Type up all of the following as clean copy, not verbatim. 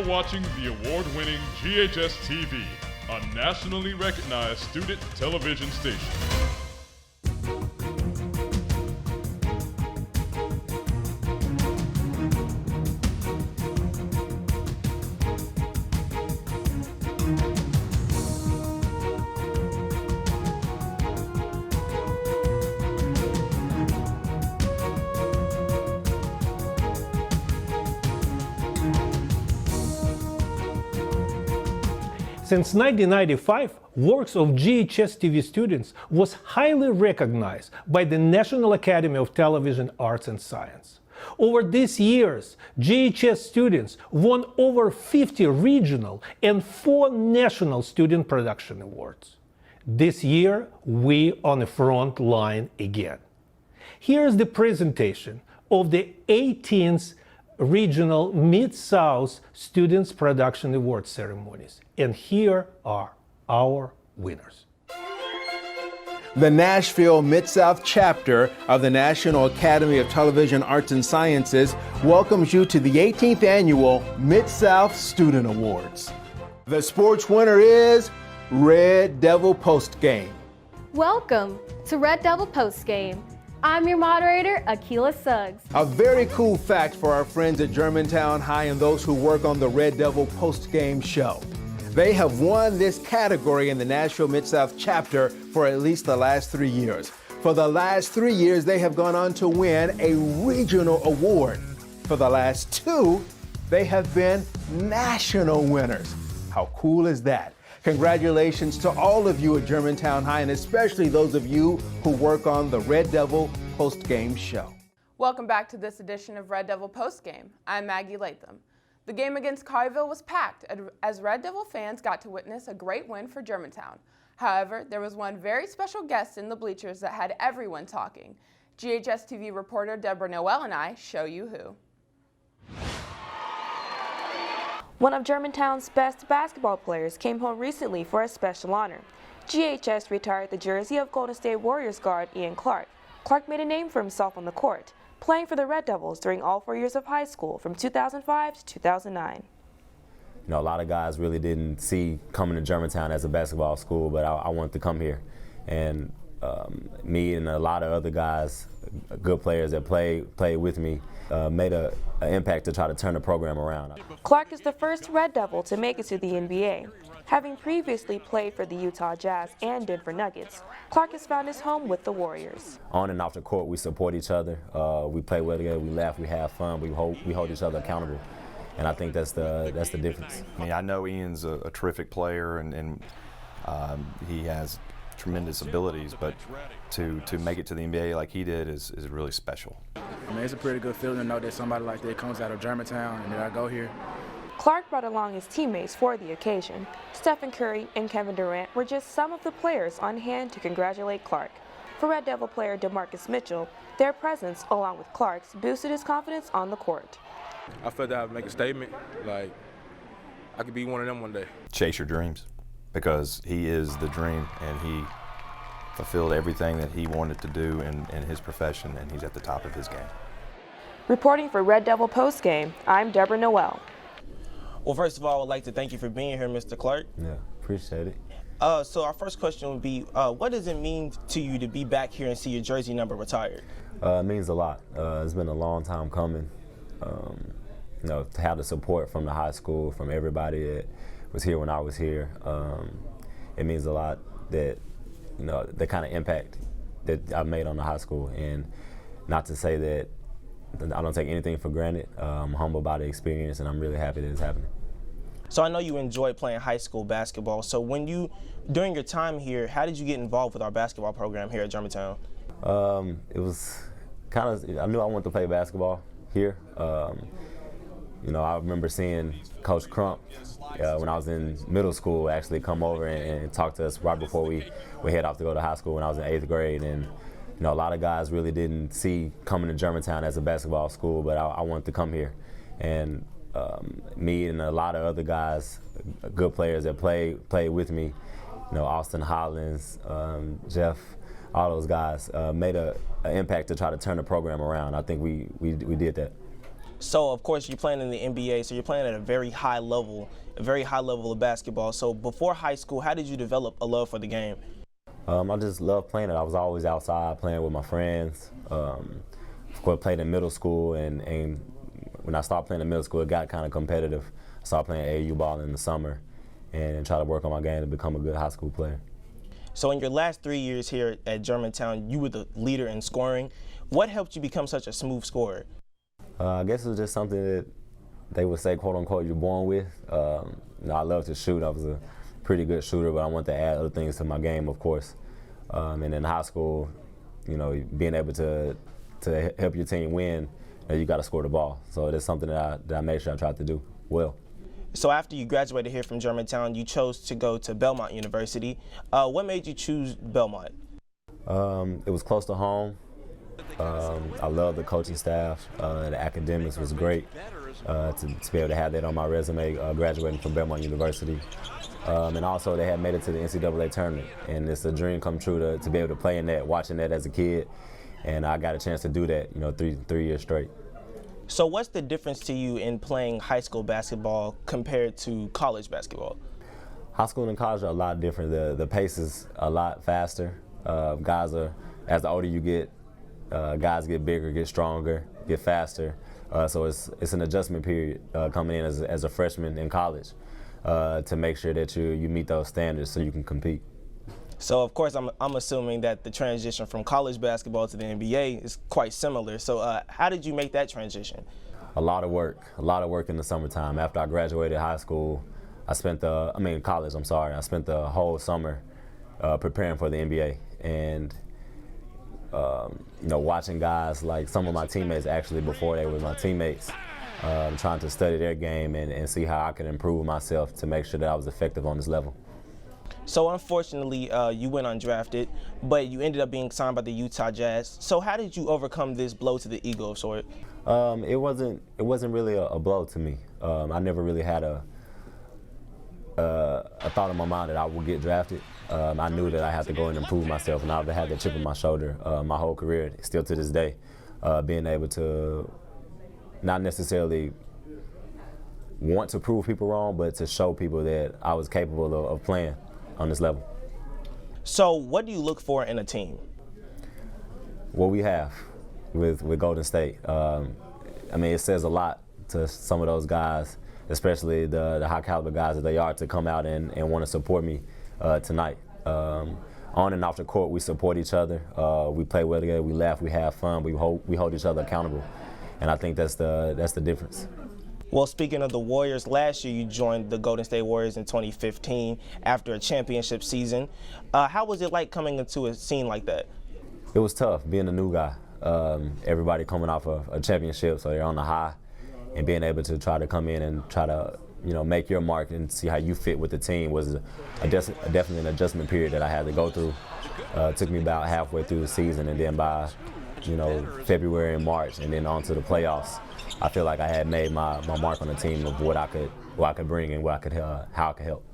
watching the award-winning GHS-TV, a nationally recognized student television station. Since 1995, works of GHS-TV students was highly recognized by the National Academy of Television Arts and Science. Over these years, GHS students won over 50 regional and 4 national student production awards. This year, we on the front line again. Here's the presentation of the 18th Regional Mid-South Students Production Award ceremonies. And here are our winners. The Nashville Mid-South chapter of the National Academy of Television Arts and Sciences welcomes you to the 18th Annual Mid-South Student Awards. The sports winner is Red Devil Postgame. Welcome to Red Devil Postgame. I'm your moderator, Akila Suggs. A very cool fact for our friends at Germantown High and those who work on the Red Devil Postgame show. They have won this category in the Nashville Mid-South chapter for at least the last 3 years. For the last 3 years, they have gone on to win a regional award. For the last 2, they have been national winners. How cool is that? Congratulations to all of you at Germantown High, and especially those of you who work on the Red Devil Postgame show. Welcome back to this edition of Red Devil Postgame. I'm Maggie Latham. The game against Colleyville was packed as Red Devil fans got to witness a great win for Germantown. However, there was one very special guest in the bleachers that had everyone talking. GHS-TV reporter Deborah Noel and I show you who. One of Germantown's best basketball players came home recently for a special honor. GHS retired the jersey of Golden State Warriors guard Ian Clark. Clark made a name for himself on the court, playing for the Red Devils during all 4 years of high school from 2005 to 2009. You know, a lot of guys really didn't see coming to Germantown as a basketball school, but I wanted to come here. And me and a lot of other guys, good players that played with me, made an impact to try to turn the program around. Clark is the first Red Devil to make it to the NBA. Having previously played for the Utah Jazz and Denver Nuggets, Clark has found his home with the Warriors. On and off the court, we support each other. We play well together, we laugh, we have fun, we hold each other accountable. And I think that's the difference. I mean, I know Ian's a terrific player, and he has tremendous abilities, but to make it to the NBA like he did is really special. I mean, it's a pretty good feeling to know that somebody like that comes out of Germantown and that I go here. Clark brought along his teammates for the occasion. Stephen Curry and Kevin Durant were just some of the players on hand to congratulate Clark. For Red Devil player DeMarcus Mitchell, their presence, along with Clark's, boosted his confidence on the court. I felt that I would make a statement, like I could be one of them one day. Chase your dreams, because he is the dream, and he fulfilled everything that he wanted to do in his profession, and he's at the top of his game. Reporting for Red Devil Postgame, I'm Deborah Noel. Well, first of all, I would like to thank you for being here, Mr. Clark. Yeah, appreciate it. So our first question would be, what does it mean to you to be back here and see your jersey number retired? It means a lot. It's been a long time coming. You know, to have the support from the high school, from everybody that was here when I was here, it means a lot that, you know, the kind of impact that I've made on the high school. And not to say that I don't take anything for granted. I'm humbled by the experience, and I'm really happy that it's happening. So I know you enjoyed playing high school basketball. So during your time here, how did you get involved with our basketball program here at Germantown? It was kind of, I knew I wanted to play basketball here. You know, I remember seeing Coach Crump when I was in middle school actually come over and talk to us right before we head off to go to high school when I was in 8th grade. And you know, a lot of guys really didn't see coming to Germantown as a basketball school, but I wanted to come here. And me and a lot of other guys, good players that played with me, you know, Austin Hollins, Jeff, all those guys made an impact to try to turn the program around. I think we did that. So of course you're playing in the NBA, so you're playing at a very high level of basketball. So before high school, how did you develop a love for the game? I just love playing it. I was always outside playing with my friends. Of course, played in middle school, and when I started playing in middle school, it got kind of competitive. I started playing AAU ball in the summer and try to work on my game to become a good high school player. So in your last 3 years here at Germantown, you were the leader in scoring. What helped you become such a smooth scorer? I guess it was just something that they would say, quote unquote, you're born with. I love to shoot. I was a pretty good shooter, but I wanted to add other things to my game, of course. And in high school, being able to help your team win, you got to score the ball. So it is something that I made sure I tried to do well. So after you graduated here from Germantown, you chose to go to Belmont University. What made you choose Belmont? It was close to home. I love the coaching staff. The academics was great. To be able to have that on my resume, graduating from Belmont University. And also they had made it to the NCAA tournament. And it's a dream come true to be able to play in that, watching that as a kid. And I got a chance to do that, three years straight. So what's the difference to you in playing high school basketball compared to college basketball? High school and college are a lot different. The pace is a lot faster. As the older you get, guys get bigger, get stronger, get faster. So it's an adjustment period coming in as a freshman in college to make sure that you meet those standards so you can compete. So of course I'm assuming that the transition from college basketball to the NBA is quite similar. So how did you make that transition? A lot of work in the summertime. After I graduated high school, I spent the whole summer preparing for the NBA, and watching guys like some of my teammates actually before they were my teammates, trying to study their game and see how I could improve myself to make sure that I was effective on this level. So unfortunately, you went undrafted, but you ended up being signed by the Utah Jazz. So how did you overcome this blow to the ego of sort? It wasn't really a blow to me. I never really had a thought in my mind that I would get drafted. I knew that I had to go and improve myself, and I've had the chip on my shoulder my whole career, still to this day, being able to not necessarily want to prove people wrong, but to show people that I was capable of playing on this level. So what do you look for in a team? What we have with Golden State. It says a lot to some of those guys, especially the high caliber guys that they are, to come out and want to support me tonight. On and off the court, we support each other. We play well together. We laugh. We have fun. We hold each other accountable, and I think that's the difference. Well, speaking of the Warriors, last year you joined the Golden State Warriors in 2015 after a championship season. How was it like coming into a scene like that? It was tough being a new guy. Everybody coming off of a championship, so they're on the high, and being able to try to come in and try to make your mark and see how you fit with the team was definitely an adjustment period that I had to go through. It took me about halfway through the season, and then by February and March, and then on to the playoffs, I feel like I had made my mark on the team of what I could bring and how I could help.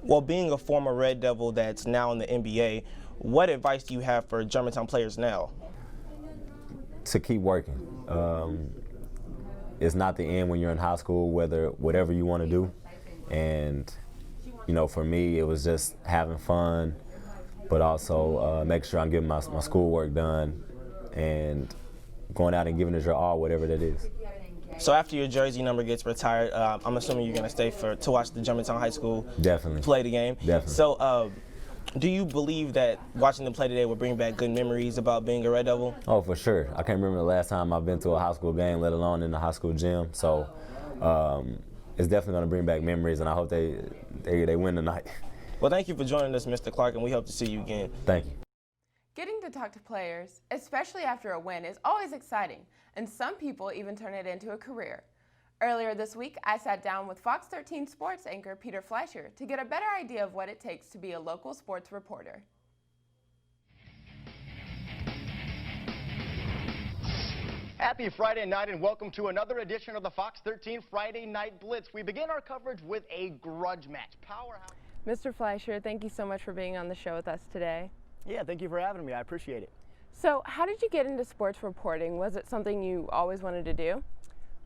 Well, being a former Red Devil that's now in the NBA, what advice do you have for Germantown players now? To keep working. It's not the end when you're in high school, whatever you want to do. And, for me, it was just having fun, but also make sure I'm getting my schoolwork done and going out and giving it your all, whatever that is. So after your jersey number gets retired, I'm assuming you're going to stay to watch the Germantown High School Definitely. Play the game. Definitely. So do you believe that watching them play today will bring back good memories about being a Red Devil? Oh, for sure. I can't remember the last time I've been to a high school game, let alone in the high school gym. So it's definitely going to bring back memories, and I hope they win tonight. Well, thank you for joining us, Mr. Clark, and we hope to see you again. Thank you. Getting to talk to players, especially after a win, is always exciting, and some people even turn it into a career. Earlier this week, I sat down with Fox 13 sports anchor Peter Fleischer to get a better idea of what it takes to be a local sports reporter. Happy Friday night and welcome to another edition of the Fox 13 Friday Night Blitz. We begin our coverage with a grudge match. Powerhouse. Mr. Fleischer, thank you so much for being on the show with us today. Yeah, thank you for having me. I appreciate it. So, how did you get into sports reporting? Was it something you always wanted to do?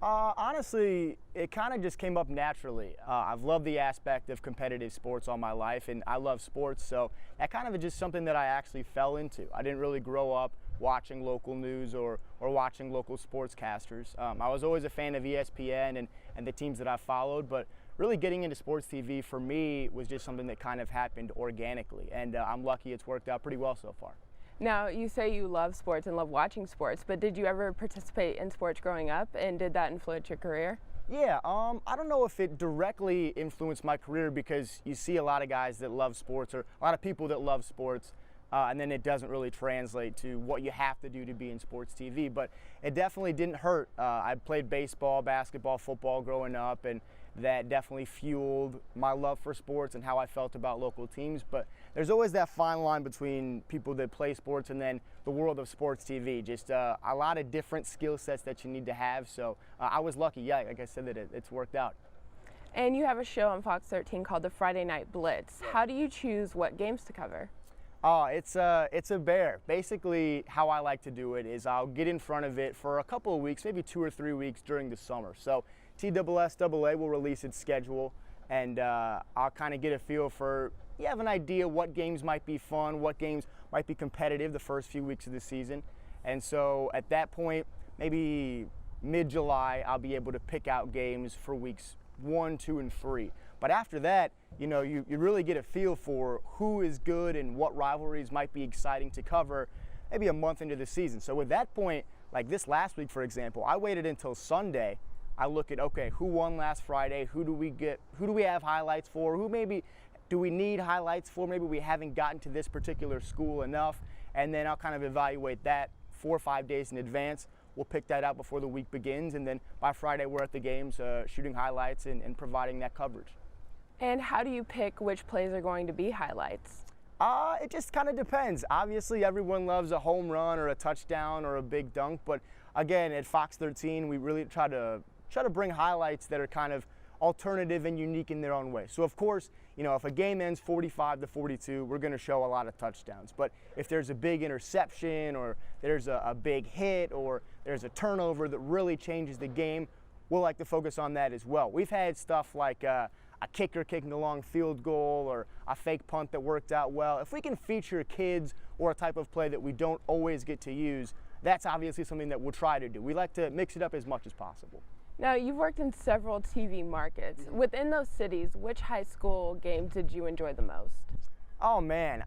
Honestly, it kind of just came up naturally. I've loved the aspect of competitive sports all my life, and I love sports, so that kind of is just something that I actually fell into. I didn't really grow up watching local news or watching local sportscasters. I was always a fan of ESPN and the teams that I followed, but really getting into sports TV for me was just something that kind of happened organically, and I'm lucky it's worked out pretty well so far. Now, you say you love sports and love watching sports, but did you ever participate in sports growing up, and did that influence your career? Yeah, I don't know if it directly influenced my career, because you see a lot of guys that love sports, or a lot of people that love sports, and then it doesn't really translate to what you have to do to be in sports TV, but it definitely didn't hurt. I played baseball, basketball, football growing up, and that definitely fueled my love for sports and how I felt about local teams. But there's always that fine line between people that play sports and then the world of sports TV. Just a lot of different skill sets that you need to have. So I was lucky, yeah, like I said, that it's worked out. And you have a show on Fox 13 called the Friday Night Blitz. How do you choose what games to cover? It's a bear. Basically, how I like to do it is I'll get in front of it for a couple of weeks, maybe 2 or 3 weeks during the summer. So TSSAA will release its schedule, and I'll kind of get a feel for, you have an idea what games might be fun, what games might be competitive the first few weeks of the season. And so at that point, maybe mid-July, I'll be able to pick out games for weeks 1, 2, and 3. But after that, you know, you really get a feel for who is good and what rivalries might be exciting to cover maybe a month into the season. So at that point, like this last week, for example, I waited until Sunday. I look at, okay, who won last Friday? Who do we have highlights for? Who maybe do we need highlights for? Maybe we haven't gotten to this particular school enough. And then I'll kind of evaluate that 4 or 5 days in advance. We'll pick that out before the week begins. And then by Friday, we're at the games shooting highlights and providing that coverage. And how do you pick which plays are going to be highlights? It just kind of depends. Obviously, everyone loves a home run or a touchdown or a big dunk. But again, at Fox 13, we really try to bring highlights that are kind of alternative and unique in their own way. So of course, you know, if a game ends 45-42, we're going to show a lot of touchdowns. But if there's a big interception, or there's a big hit, or there's a turnover that really changes the game, we'll like to focus on that as well. We've had stuff like a kicker kicking a long field goal, or a fake punt that worked out well. If we can feature kids or a type of play that we don't always get to use, that's obviously something that we'll try to do. We like to mix it up as much as possible. Now, you've worked in several TV markets. Within those cities, which high school games did you enjoy the most? Oh man,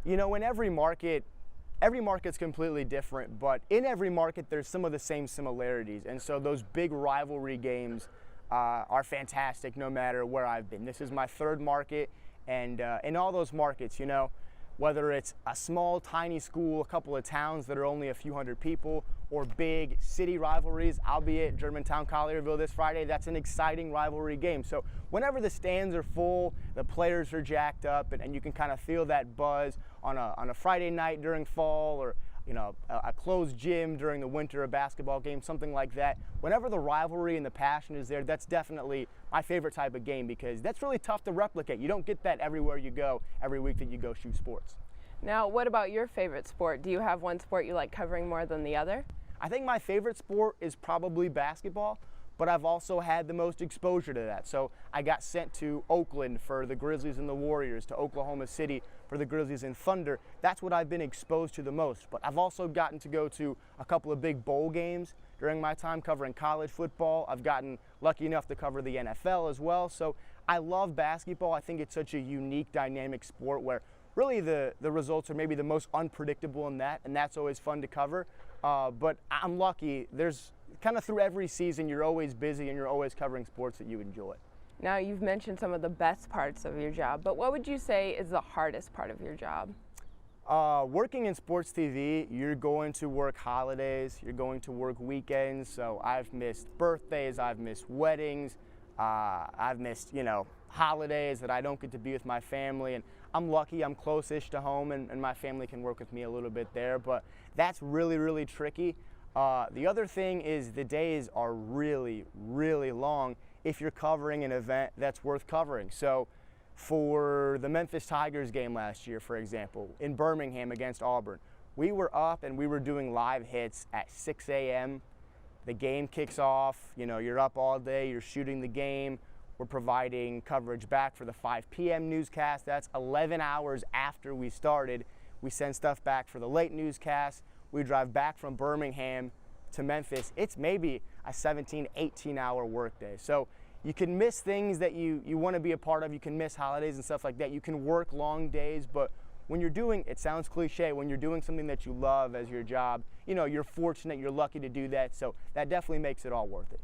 you know, in every market's completely different, but in every market there's some of the same similarities, and so those big rivalry games are fantastic no matter where I've been. This is my 3rd market, and in all those markets, you know, whether it's a small, tiny school, a couple of towns that are only a few hundred people, or big city rivalries. I'll be at Germantown-Collierville this Friday. That's an exciting rivalry game. So whenever the stands are full, the players are jacked up, and you can kind of feel that buzz on a Friday night during fall, or you know, a closed gym during the winter, a basketball game, something like that. Whenever the rivalry and the passion is there, that's definitely my favorite type of game, because that's really tough to replicate. You don't get that everywhere you go, every week that you go shoot sports. Now, what about your favorite sport? Do you have one sport you like covering more than the other? I think my favorite sport is probably basketball, but I've also had the most exposure to that. So I got sent to Oakland for the Grizzlies and the Warriors, to Oklahoma City for the Grizzlies and Thunder. That's what I've been exposed to the most. But I've also gotten to go to a couple of big bowl games during my time covering college football. I've gotten lucky enough to cover the NFL as well. So I love basketball. I think it's such a unique, dynamic sport where really the results are maybe the most unpredictable in that, and that's always fun to cover. But I'm lucky. There's kind of through every season, you're always busy and you're always covering sports that you enjoy. Now, you've mentioned some of the best parts of your job, but what would you say is the hardest part of your job? Working in sports TV, you're going to work holidays, you're going to work weekends. So I've missed birthdays, I've missed weddings, I've missed, you know, holidays that I don't get to be with my family. And I'm lucky, I'm close-ish to home, and my family can work with me a little bit there, but that's really, really tricky. The other thing is the days are really, really long if you're covering an event that's worth covering. So for the Memphis Tigers game last year, for example, in Birmingham against Auburn, we were up and we were doing live hits at 6 a.m. the game kicks off, you know, you're up all day, you're shooting the game. We're providing coverage back for the 5 p.m. newscast. That's 11 hours after we started. We send stuff back for the late newscast. We drive back from Birmingham to Memphis. It's maybe a 17, 18-hour workday. So you can miss things that you want to be a part of. You can miss holidays and stuff like that. You can work long days, but when you're doing, it sounds cliche, when you're doing something that you love as your job, you know, you're fortunate, you're lucky to do that. So that definitely makes it all worth it.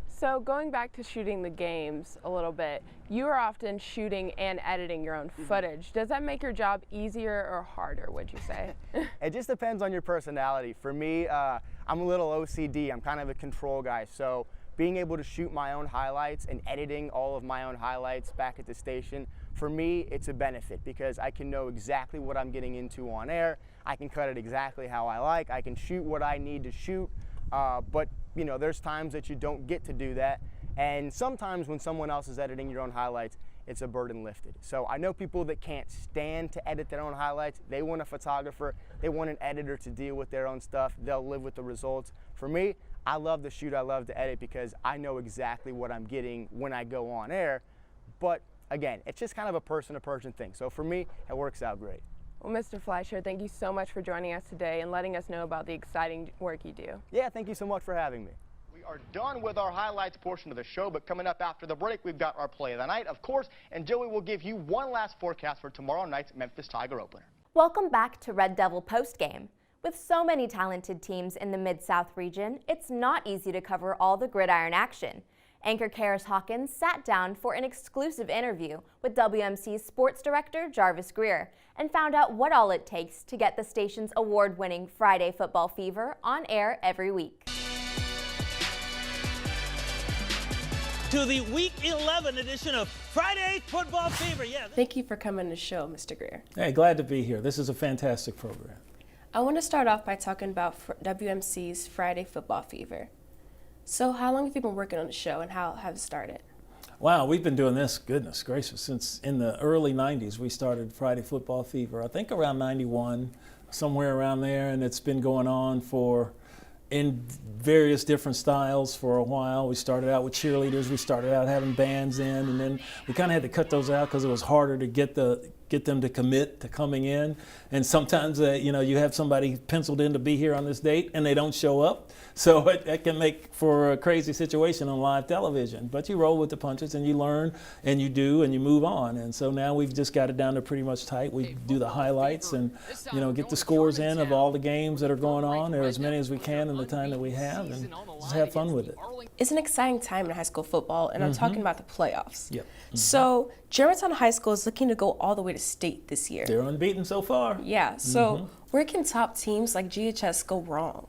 So going back to shooting the games a little bit, you are often shooting and editing your own footage. Does that make your job easier or harder, would you say? It just depends on your personality. For me, I'm a little OCD. I'm kind of a control guy. So being able to shoot my own highlights and editing all of my own highlights back at the station, for me, it's a benefit because I can know exactly what I'm getting into on air. I can cut it exactly how I like. I can shoot what I need to shoot. But you know, there's times that you don't get to do that, and sometimes when someone else is editing your own highlights, it's a burden lifted. So I know people that can't stand to edit their own highlights. They want a photographer, they want an editor to deal with their own stuff. They'll live with the results. For me, I love to shoot, I love to edit because I know exactly what I'm getting when I go on air. But again, it's just kind of a person-to-person thing. So for me, it works out great. Well, Mr. Fleischer, thank you so much for joining us today and letting us know about the exciting work you do. Yeah, thank you so much for having me. We are done with our highlights portion of the show, but coming up after the break, we've got our play of the night, of course, and Joey will give you one last forecast for tomorrow night's Memphis Tiger opener. Welcome back to Red Devil Postgame. With so many talented teams in the Mid-South region, it's not easy to cover all the gridiron action. Anchor Karis Hawkins sat down for an exclusive interview with WMC Sports Director Jarvis Greer and found out what all it takes to get the station's award-winning Friday Football Fever on air every week. To the Week 11 edition of Friday Football Fever. Yeah. Thank you for coming to the show, Mr. Greer. Hey, glad to be here. This is a fantastic program. I want to start off by talking about WMC's Friday Football Fever. So how long have you been working on the show and how have it started? Wow, we've been doing this, goodness gracious, since in the early 90s we started Friday Football Fever. I think around 91, somewhere around there, and it's been going on in various different styles for a while. We started out with cheerleaders, we started out having bands in, and then we kind of had to cut those out because it was harder to get them to commit to coming in. And sometimes, you know, you have somebody penciled in to be here on this date and they don't show up. So it can make for a crazy situation on live television. But you roll with the punches and you learn and you do and you move on. And so now we've just got it down to pretty much tight. We do the highlights and, you know, get the scores in of all the games that are going on, or as many as we can in the time that we have, and just have fun with it. It's an exciting time in high school football, and I'm talking about the playoffs. Yep. So Germantown High School is looking to go all the way to state this year. They're unbeaten so far. Yeah, so where can top teams like GHS go wrong?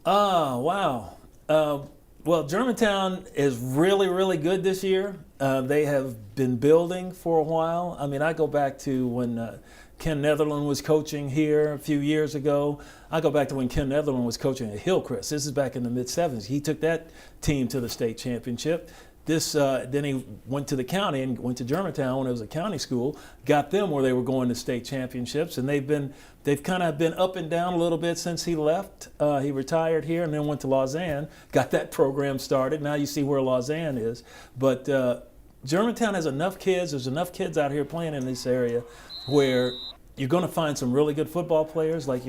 Oh, wow. Well, Germantown is really, really good this year. They have been building for a while. I mean, I go back to when Ken Netherland was coaching here a few years ago. I go back to when Ken Netherland was coaching at Hillcrest. This is back in the mid-'70s. He took that team to the state championship. Then he went to the county and went to Germantown when it was a county school, got them where they were going to state championships, and they've kind of been up and down a little bit since he left. He retired here and then went to Lausanne, got that program started. Now you see where Lausanne is. But Germantown has enough kids. There's enough kids out here playing in this area where you're going to find some really good football players, like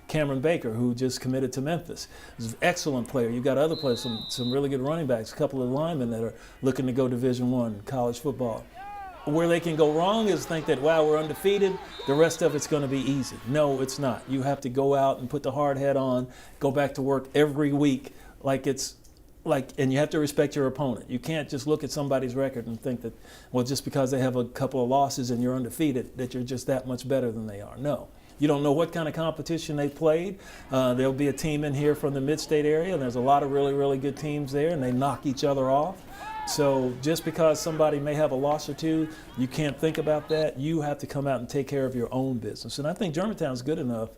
Cameron Baker, who just committed to Memphis. He's an excellent player. You've got other players, some really good running backs, a couple of linemen that are looking to go Division I college football. Where they can go wrong is think that, wow, we're undefeated, the rest of it's going to be easy. No, it's not. You have to go out and put the hard hat on, go back to work every week and you have to respect your opponent. You can't just look at somebody's record and think that, well, just because they have a couple of losses and you're undefeated, that you're just that much better than they are. No. You don't know what kind of competition they played. There'll be a team in here from the mid-state area, and there's a lot of really, really good teams there, and they knock each other off. So just because somebody may have a loss or two, you can't think about that. You have to come out and take care of your own business. And I think Germantown's good enough.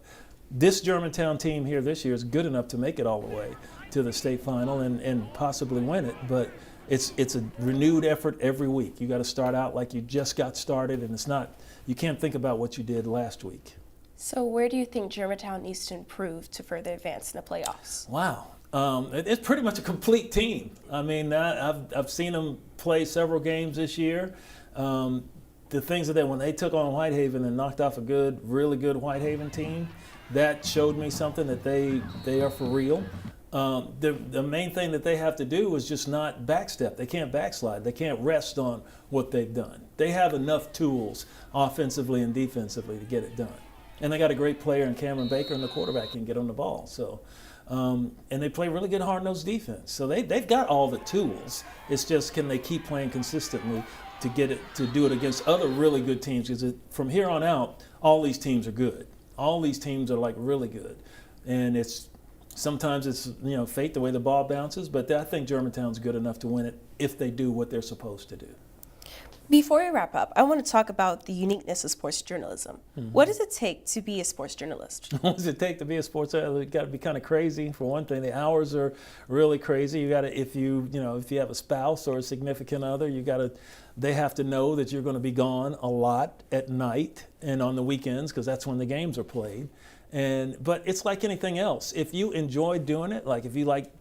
This Germantown team here this year is good enough to make it all the way to the state final and possibly win it, but it's a renewed effort every week. You got to start out like you just got started, and you can't think about what you did last week. So where do you think Germantown needs to improve to further advance in the playoffs? Wow. It's pretty much a complete team. I mean, I've seen them play several games this year. The things that when they took on Whitehaven and knocked off a really good Whitehaven team, that showed me something that they are for real. The main thing that they have to do is just not backstep. They can't backslide. They can't rest on what they've done. They have enough tools offensively and defensively to get it done. And they got a great player in Cameron Baker, and the quarterback can get on the ball. So, and they play really good hard-nosed defense. So they've got all the tools. It's just, can they keep playing consistently to get it, to do it against other really good teams? Because from here on out, all these teams are good. All these teams are like really good. And sometimes it's fate, the way the ball bounces, but I think Germantown's good enough to win it if they do what they're supposed to do. Before we wrap up, I want to talk about the uniqueness of sports journalism. Mm-hmm. What does it take to be a sports journalist? What does it take to be a sports journalist? You got to be kind of crazy. For one thing, the hours are really crazy. You got to, if you have a spouse or a significant other, they have to know that you're going to be gone a lot at night and on the weekends, because that's when the games are played. But it's like anything else. If you enjoy doing it, like if you like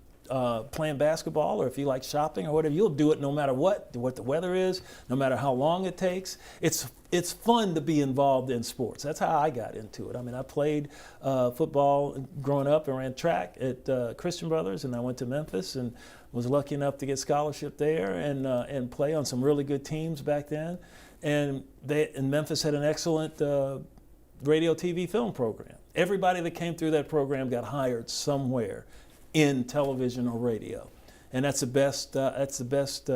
playing basketball, or if you like shopping or whatever, you'll do it no matter what the weather is, no matter how long it takes. It's fun to be involved in sports. That's how I got into it. I mean, I played football growing up and ran track at Christian Brothers, and I went to Memphis and was lucky enough to get scholarship there and play on some really good teams back then. And Memphis had an excellent radio, TV, film program. Everybody that came through that program got hired somewhere in television or radio, and that's the best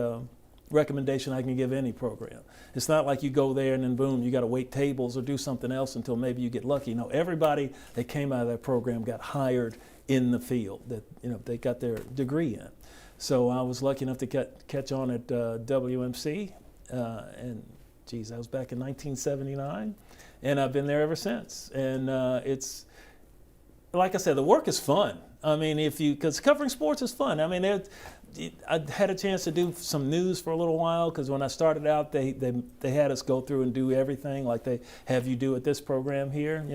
recommendation I can give any program. It's not like you go there and then boom, you got to wait tables or do something else until maybe you get lucky. No, everybody that came out of that program got hired in the field that they got their degree in. So I was lucky enough to catch on at WMC, and geez, that was back in 1979, and I've been there ever since. And it's like I said, the work is fun. I mean, because covering sports is fun. I mean, I had a chance to do some news for a little while, because when I started out, they had us go through and do everything like they have you do at this program here.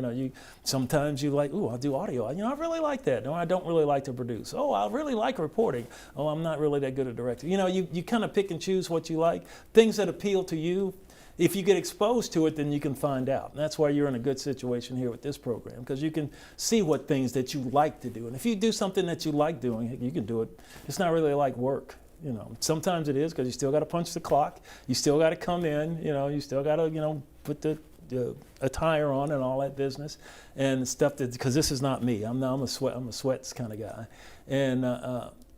Sometimes you like, ooh, I'll do audio. I really like that. No, I don't really like to produce. Oh, I really like reporting. Oh, I'm not really that good a director. You kind of pick and choose what you like, things that appeal to you. If you get exposed to it, then you can find out. And that's why you're in a good situation here with this program, because you can see what things that you like to do. And if you do something that you like doing, you can do it. It's not really like work. Sometimes it is, because you still got to punch the clock. You still got to come in. You still got to put the attire on and all that business and stuff. Because this is not me. I'm a sweats kind of guy. And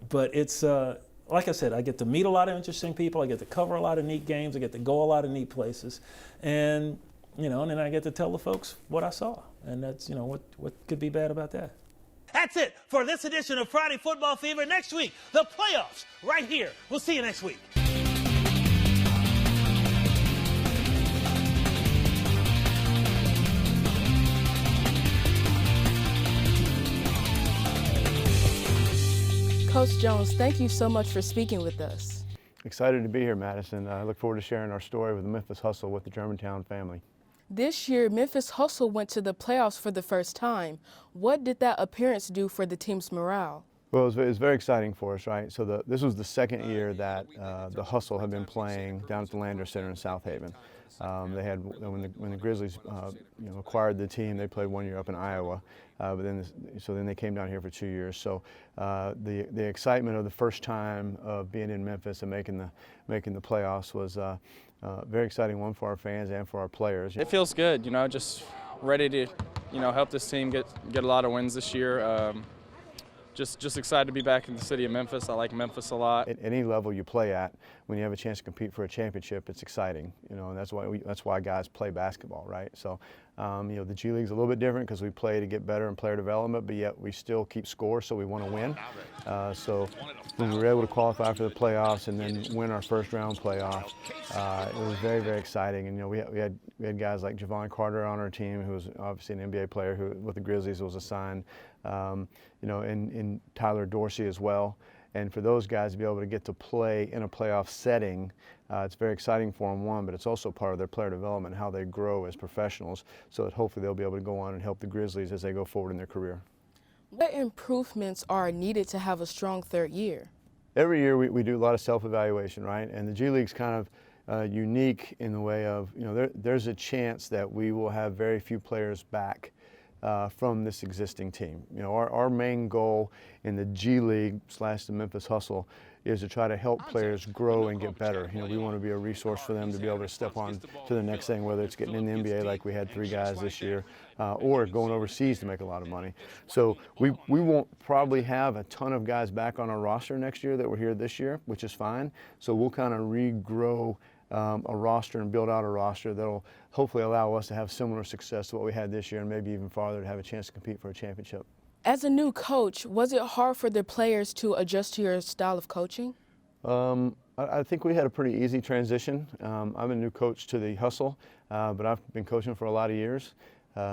but it's. Like I said, I get to meet a lot of interesting people. I get to cover a lot of neat games. I get to go a lot of neat places, and and then I get to tell the folks what I saw, and that's what could be bad about that. That's it for this edition of Friday Football Fever. Next week, the playoffs right here. We'll see you next week. Coach Jones, thank you so much for speaking with us. Excited to be here, Madison. I look forward to sharing our story with the Memphis Hustle with the Germantown family. This year, Memphis Hustle went to the playoffs for the first time. What did that appearance do for the team's morale? Well, it was very exciting for us, right? So this was the second year that the Hustle had been playing down at the Lander Center in South Haven. They had when the Grizzlies acquired the team, they played 1 year up in Iowa, but then they came down here for 2 years. So the excitement of the first time of being in Memphis and making the playoffs was a very exciting one for our fans and for our players. It feels good, just ready to help this team get a lot of wins this year. Just excited to be back in the city of Memphis. I like Memphis a lot. At any level you play at, when you have a chance to compete for a championship, it's exciting. And that's why guys play basketball, right? So, the G League's a little bit different because we play to get better in player development, but yet we still keep score, so we want to win. So when we were able to qualify for the playoffs and then win our first round playoff, it was very, very exciting. And we had guys like Javon Carter on our team, who was obviously an NBA player who with the Grizzlies was assigned. And Tyler Dorsey as well. And for those guys to be able to get to play in a playoff setting, it's very exciting for them, one, but it's also part of their player development, how they grow as professionals, so that hopefully they'll be able to go on and help the Grizzlies as they go forward in their career. What improvements are needed to have a strong third year? Every year we do a lot of self-evaluation, right? And the G League's kind of unique in the way of, there's a chance that we will have very few players back from this existing team. Our main goal in the G League / the Memphis Hustle is to try to help players grow and get better. We want to be a resource for them to be able to step on to the next thing, whether it's getting in the NBA like we had 3 guys this year, or going overseas to make a lot of money. So we won't probably have a ton of guys back on our roster next year that were here this year, which is fine. So we'll kind of regrow a roster and build out a roster that'll hopefully allow us to have similar success to what we had this year and maybe even farther to have a chance to compete for a championship. As a new coach, was it hard for the players to adjust to your style of coaching? I think we had a pretty easy transition. I'm a new coach to the Hustle, but I've been coaching for a lot of years.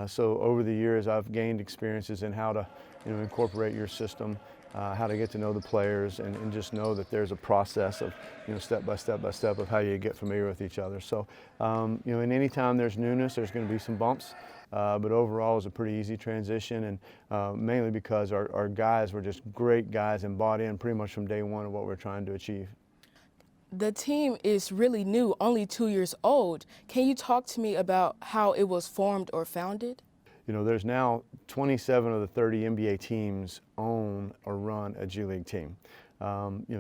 So over the years, I've gained experiences in how to incorporate your system, how to get to know the players, and just know that there's a process of step by step by step of how you get familiar with each other. So and any time there's newness, there's going to be some bumps. But overall, it was a pretty easy transition, and mainly because our guys were just great guys and bought in pretty much from day one of what we're trying to achieve. The team is really new, only 2 years old. Can you talk to me about how it was formed or founded? There's now 27 of the 30 NBA teams own or run a G League team.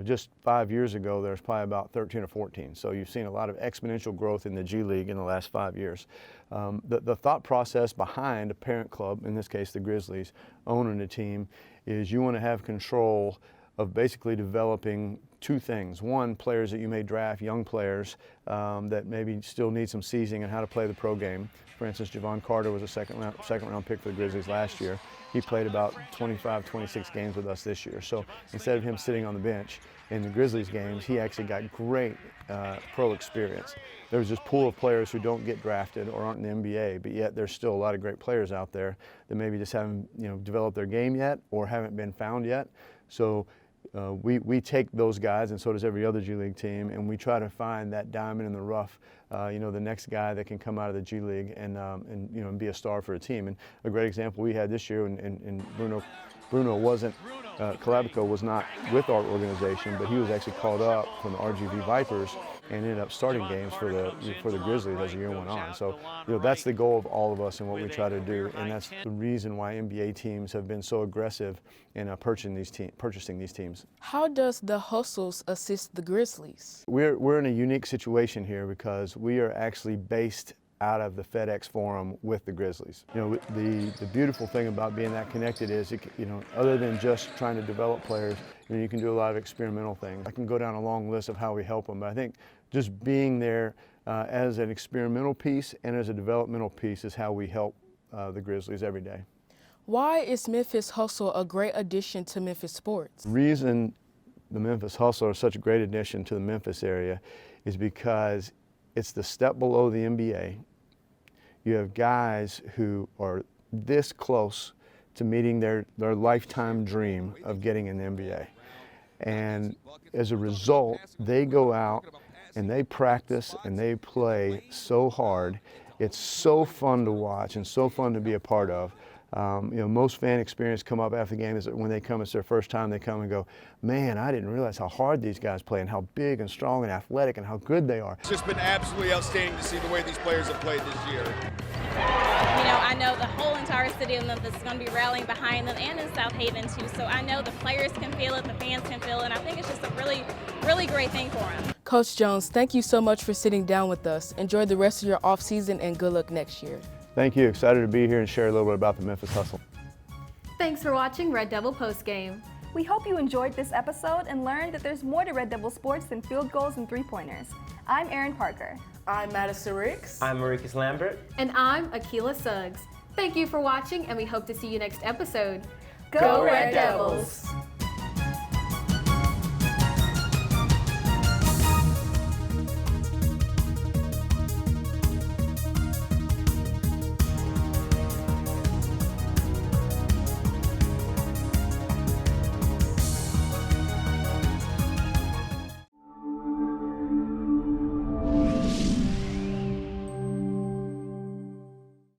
Just 5 years ago, there's probably about 13 or 14. So you've seen a lot of exponential growth in the G League in the last 5 years. The thought process behind a parent club, in this case the Grizzlies, owning a team, is you want to have control of basically developing 2 things. One, players that you may draft, young players that maybe still need some seasoning on how to play the pro game. For instance, Javon Carter was a second round pick for the Grizzlies last year. He played about 25, 26 games with us this year. So instead of him sitting on the bench in the Grizzlies games, he actually got great pro experience. There's this pool of players who don't get drafted or aren't in the NBA, but yet there's still a lot of great players out there that maybe just haven't developed their game yet or haven't been found yet. So we take those guys, and so does every other G League team, and we try to find that diamond in the rough, the next guy that can come out of the G League and be a star for a team. And a great example we had this year, and Bruno wasn't, Calabico was not with our organization, but he was actually called up from the RGV Vipers and ended up starting games for the Grizzlies as the year went on. So that's the goal of all of us and what we try to do, and that's the reason why NBA teams have been so aggressive in purchasing these teams. How does the Hustles assist the Grizzlies? We're in a unique situation here because we are actually based out of the FedEx Forum with the Grizzlies. The beautiful thing about being that connected is, other than just trying to develop players, you can do a lot of experimental things. I can go down a long list of how we help them, but I think just being there as an experimental piece and as a developmental piece is how we help the Grizzlies every day. Why is Memphis Hustle a great addition to Memphis sports? The reason the Memphis Hustle is such a great addition to the Memphis area is because it's the step below the NBA. You have guys who are this close to meeting their lifetime dream of getting in the NBA. And as a result, they go out and they practice and they play so hard. It's so fun to watch and so fun to be a part of. Most fan experience come up after the game is that when they come, it's their first time, they come and go, man, I didn't realize how hard these guys play and how big and strong and athletic and how good they are. It's just been absolutely outstanding to see the way these players have played this year. I know the whole entire city of Memphis is going to be rallying behind them, and in South Haven too. So I know the players can feel it, the fans can feel it, and I think it's just a really, really great thing for them. Coach Jones, thank you so much for sitting down with us. Enjoy the rest of your off season and good luck next year. Thank you. Excited to be here and share a little bit about the Memphis Hustle. Thanks for watching Red Devil Postgame. We hope you enjoyed this episode and learned that there's more to Red Devil sports than field goals and three-pointers. I'm Erin Parker. I'm Madison Ricks. I'm Maricus Lambert. And I'm Akila Suggs. Thank you for watching, and we hope to see you next episode. Go Red Devils!